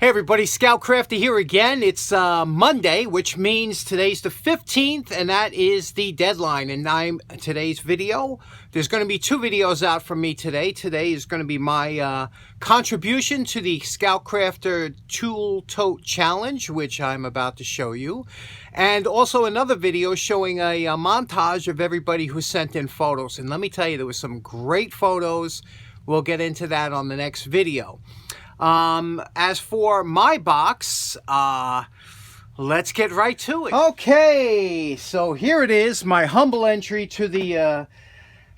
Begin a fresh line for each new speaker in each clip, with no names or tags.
Hey everybody, ScoutCrafter here again. It's Monday, which means today's the 15th, and that is the deadline. And today's video, there's going to be two videos out from me today. Today is going to be my contribution to the ScoutCrafter Tool Tote Challenge, which I'm about to show you. And also another video showing a montage of everybody who sent in photos. And let me tell you, there was some great photos. We'll get into that on the next video. As for my box, let's get right to it. Okay, so here it is, my humble entry to the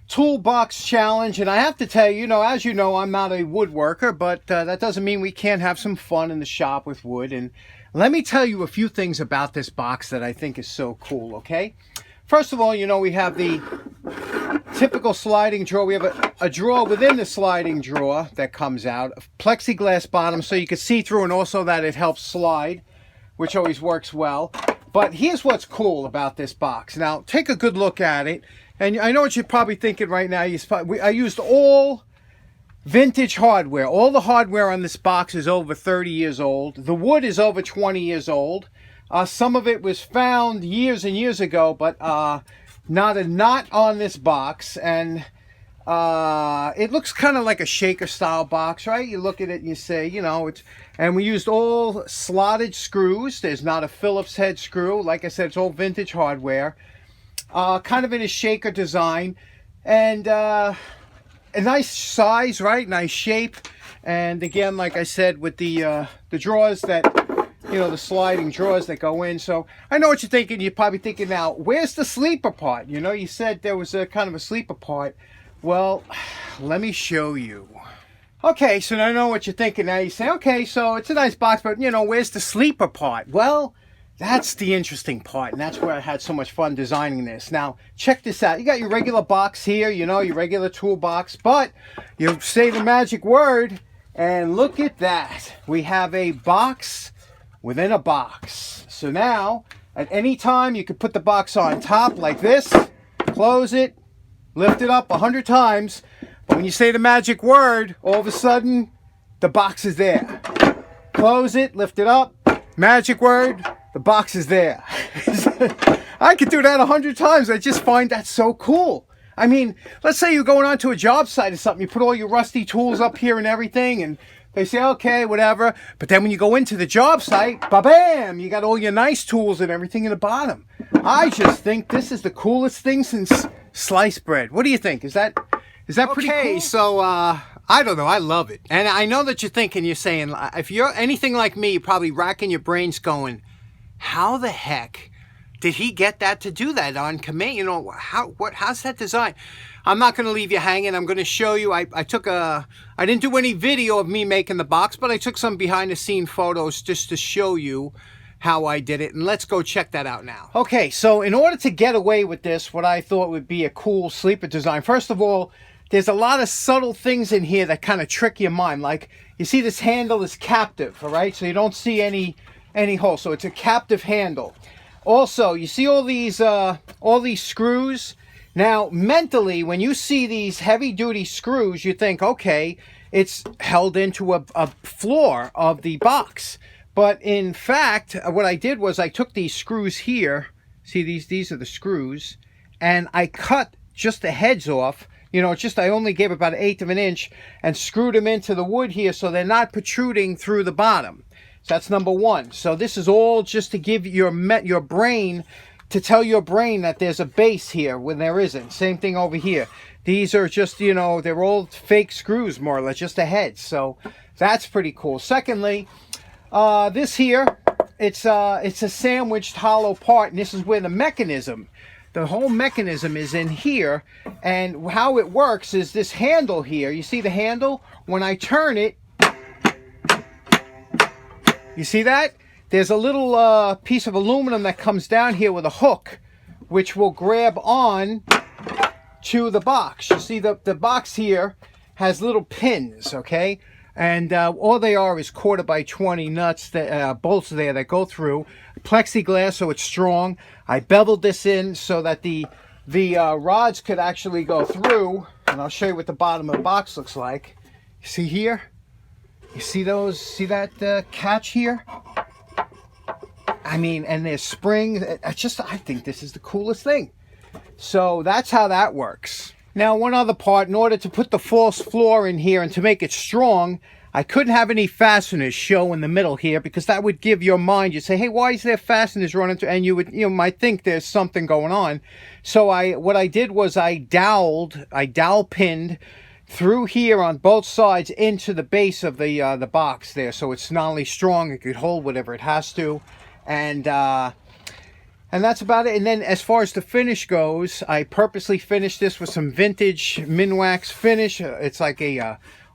Toolbox Challenge. And I have to tell you, as you know, I'm not a woodworker, but that doesn't mean we can't have some fun in the shop with wood. And let me tell you a few things about this box that I think is so cool, okay? First of all, we have the typical sliding drawer. We have a drawer within the sliding drawer that comes out, a plexiglass bottom so you can see through, and also that it helps slide, which always works well. But here's what's cool about this box. Now, take a good look at it. And I know what you're probably thinking right now. I used all vintage hardware. All the hardware on this box is over 30 years old. The wood is over 20 years old. Some of it was found years and years ago, but not a knot on this box. And it looks kind of like a shaker style box, right? You look at it and you say, and we used all slotted screws. There's not a Phillips head screw. Like I said, it's all vintage hardware. Kind of in a shaker design. And a nice size, right? Nice shape. And again, like I said, with the drawers that... the sliding drawers that go in. So I know what you're thinking. You're probably thinking now, where's the sleeper part? You said there was a kind of a sleeper part. Well, let me show you. Okay, so I know what you're thinking now. You say, okay, so it's a nice box, but where's the sleeper part? Well, that's the interesting part, and that's where I had so much fun designing this. Now, check this out. You got your regular box here, your regular toolbox, but you say the magic word, and look at that. We have a box within a box. So now, at any time, you could put the box on top like this, close it, lift it up 100 times. But when you say the magic word, all of a sudden, the box is there. Close it, lift it up, magic word, the box is there. I could do that 100 times. I just find that so cool. I mean, let's say you're going onto a job site or something. You put all your rusty tools up here and everything, and they say, okay, whatever. But then when you go into the job site, ba-bam, you got all your nice tools and everything in the bottom. I just think this is the coolest thing since sliced bread. What do you think? Is that pretty cool? Okay, so I don't know. I love it. And I know that you're saying, if you're anything like me, you're probably racking your brains going, how the heck did he get that to do that on command? How's that designed? I'm not going to leave you hanging. I'm going to show you. I didn't do any video of me making the box, but I took some behind the scene photos just to show you how I did it. And let's go check that out now. Okay, so in order to get away with this, what I thought would be a cool sleeper design. First of all, there's a lot of subtle things in here that kind of trick your mind. Like, you see this handle is captive, all right? So you don't see any holes. So it's a captive handle. Also, you see all these screws? Now, mentally, when you see these heavy-duty screws, you think, okay, it's held into a floor of the box. But in fact, what I did was I took these screws here. See, these are the screws. And I cut just the heads off. I only gave about 1/8 of an inch and screwed them into the wood here so they're not protruding through the bottom. So that's number one. So this is all just to give your brain... to tell your brain that there's a base here when there isn't. Same thing over here. These are just, they're all fake screws, more or less, just the heads. So that's pretty cool. Secondly, this here, it's a sandwiched hollow part, and this is where the whole mechanism is in here. And how it works is this handle here. You see the handle? When I turn it, you see that? There's a little piece of aluminum that comes down here with a hook, which will grab on to the box. You see the box here has little pins, okay? And all they are is 1/4 by 20 nuts, bolts there that go through. Plexiglass, so it's strong. I beveled this in so that the rods could actually go through. And I'll show you what the bottom of the box looks like. See here? You see those? See that catch here? I mean, and there's springs. I think this is the coolest thing. So that's how that works. Now, one other part, in order to put the false floor in here and to make it strong, I couldn't have any fasteners show in the middle here, because that would give your mind, you'd say, hey, why is there fasteners running through? And you might think there's something going on. So what I did was I dowel pinned through here on both sides into the base of the box there. So it's not only strong, it could hold whatever it has to. And that's about it. And then as far as the finish goes, I purposely finished this with some vintage Minwax finish. It's like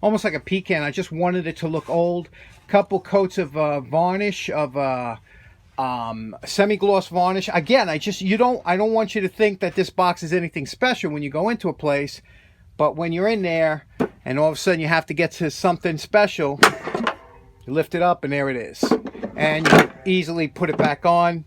almost like a pecan. I just wanted it to look old. Couple coats of varnish, of semi-gloss varnish. Again, I don't want you to think that this box is anything special when you go into a place, but when you're in there and all of a sudden you have to get to something special, you lift it up and there it is. And you easily put it back on.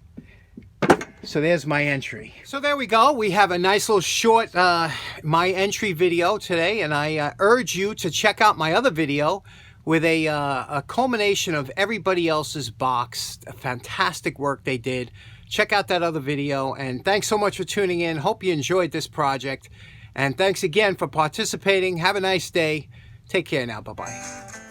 So there's my entry. So there we go. We have a nice little short my entry video today, and I urge you to check out my other video with a culmination of everybody else's box. Fantastic work they did. Check out that other video, and thanks so much for tuning in. Hope you enjoyed this project, and thanks again for participating. Have a nice day. Take care now. Bye-bye.